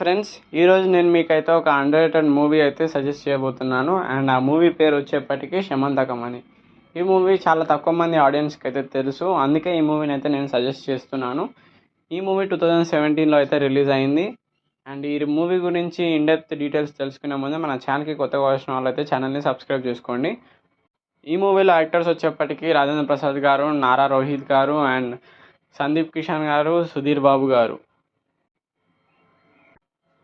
Friends, ఈరోజు నేను మీకైతే ఒక అండర్రేటెడ్ మూవీ అయితే సజెస్ట్ చేయబోతున్నాను. అండ్ ఆ మూవీ పేరు వచ్చేప్పటికి శమంతకం అని. ఈ మూవీ చాలా తక్కువ మంది ఆడియన్స్కి అయితే తెలుసు, అందుకే ఈ మూవీని అయితే నేను సజెస్ట్ చేస్తున్నాను. ఈ మూవీ 2017లో అయితే రిలీజ్ అయింది. అండ్ ఈ మూవీ గురించి ఇన్డెప్త్ డీటెయిల్స్ తెలుసుకునే ముందు మన ఛానల్కి కొత్తగా వచ్చిన వాళ్ళు అయితే ఛానల్ని సబ్స్క్రైబ్ చేసుకోండి. ఈ మూవీలో యాక్టర్స్ వచ్చేప్పటికి రాజేంద్ర ప్రసాద్ గారు, నారా రోహిత్ గారు అండ్ సందీప్ కిషన్ గారు, సుధీర్ బాబు గారు.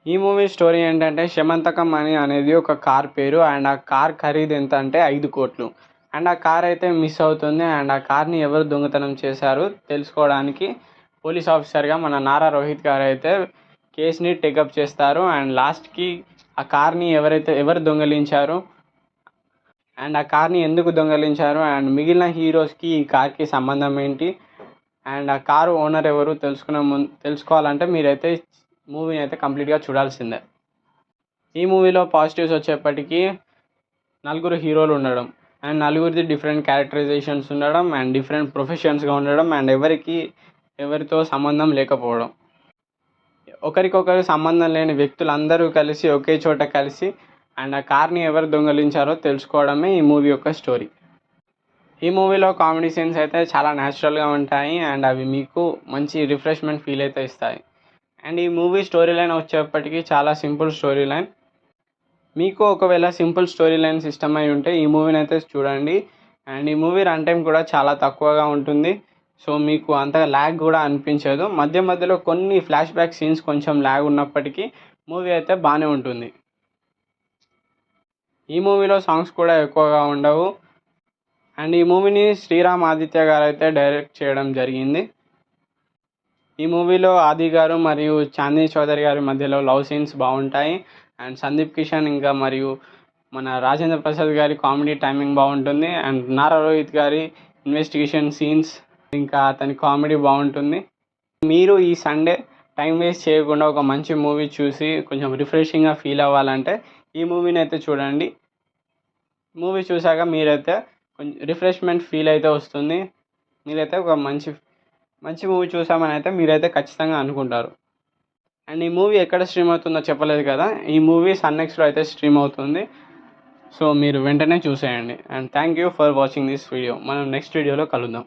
ఈ మూవీ స్టోరీ ఏంటంటే, శమంతకం అనేది ఒక కార్ పేరు. అండ్ ఆ కార్ ఖరీదు ఎంత అంటే 5 కోట్లు. అండ్ ఆ కార్ అయితే మిస్ అవుతుంది. అండ్ ఆ కార్ని ఎవరు దొంగతనం చేశారు తెలుసుకోవడానికి పోలీస్ ఆఫీసర్గా మన నారా రోహిత్ గారు అయితే కేసుని టేకప్ చేస్తారు. అండ్ లాస్ట్కి ఆ కార్ని ఎవరు దొంగలించారు అండ్ ఆ కార్ని ఎందుకు దొంగలించారు అండ్ మిగిలిన హీరోస్కి ఈ కార్కి సంబంధం ఏంటి అండ్ ఆ కారు ఓనర్ ఎవరు తెలుసుకోవాలంటే మీరైతే మూవీని అయితే కంప్లీట్గా చూడాల్సిందే. ఈ మూవీలో పాజిటివ్స్ వచ్చేప్పటికీ నలుగురు హీరోలు ఉండడం అండ్ నలుగురిది డిఫరెంట్ క్యారెక్టరైజేషన్స్ ఉండడం అండ్ డిఫరెంట్ ప్రొఫెషన్స్గా ఉండడం అండ్ ఎవరితో సంబంధం లేకపోవడం. ఒకరికొకరు సంబంధం లేని వ్యక్తులందరూ కలిసి ఒకే చోట కలిసి అండ్ ఆ కార్ని ఎవరు దొంగలించారో తెలుసుకోవడమే ఈ మూవీ యొక్క స్టోరీ. ఈ మూవీలో కామెడీ సీన్స్ అయితే చాలా న్యాచురల్గా ఉంటాయి అండ్ అవి మీకు మంచి రిఫ్రెష్మెంట్ ఫీల్ అయితే ఇస్తాయి. అండ్ ఈ మూవీ స్టోరీ లైన్ వచ్చేప్పటికి చాలా సింపుల్ స్టోరీ లైన్. మీకు ఒకవేళ సింపుల్ స్టోరీ లైన్స్ ఇష్టమై ఉంటే ఈ మూవీని అయితే చూడండి. అండ్ ఈ మూవీ రన్ టైం కూడా చాలా తక్కువగా ఉంటుంది. సో మీకు అంతగా ల్యాగ్ కూడా అనిపించదు. మధ్యలో కొన్ని ఫ్లాష్ బ్యాక్ సీన్స్ కొంచెం ల్యాగ్ ఉన్నప్పటికీ మూవీ అయితే బాగానే ఉంటుంది. ఈ మూవీలో సాంగ్స్ కూడా ఎక్కువగా ఉండవు. అండ్ ఈ మూవీని శ్రీరామ్ ఆదిత్య గారు అయితే డైరెక్ట్ చేయడం జరిగింది. ఈ మూవీలో ఆది గారు మరియు చాందిని చౌదరి గారి మధ్యలో లవ్ సీన్స్ బాగుంటాయి. అండ్ సందీప్ కిషన్ ఇంకా మరియు మన రాజేంద్ర ప్రసాద్ గారి కామెడీ టైమింగ్ బాగుంటుంది. అండ్ నారా రోహిత్ గారి ఇన్వెస్టిగేషన్ సీన్స్ ఇంకా అతని కామెడీ బాగుంటుంది. మీరు ఈ సండే టైం వేస్ట్ చేయకుండా ఒక మంచి మూవీ చూసి కొంచెం రిఫ్రెషింగ్గా ఫీల్ అవ్వాలంటే ఈ మూవీని అయితే చూడండి. మూవీ చూసాక మీరైతే కొంచెం రిఫ్రెష్మెంట్ ఫీల్ అయితే వస్తుంది. మీరైతే ఒక మంచి మూవీ చూసామని అయితే మీరైతే ఖచ్చితంగా అనుకుంటారు. అండ్ ఈ మూవీ ఎక్కడ స్ట్రీమ్ అవుతుందో చెప్పలేదు కదా, ఈ మూవీ సన్నెక్స్లో అయితే స్ట్రీమ్ అవుతుంది. సో మీరు వెంటనే చూసేయండి. And thank you for watching this video. మనం నెక్స్ట్ వీడియోలో కలుద్దాం.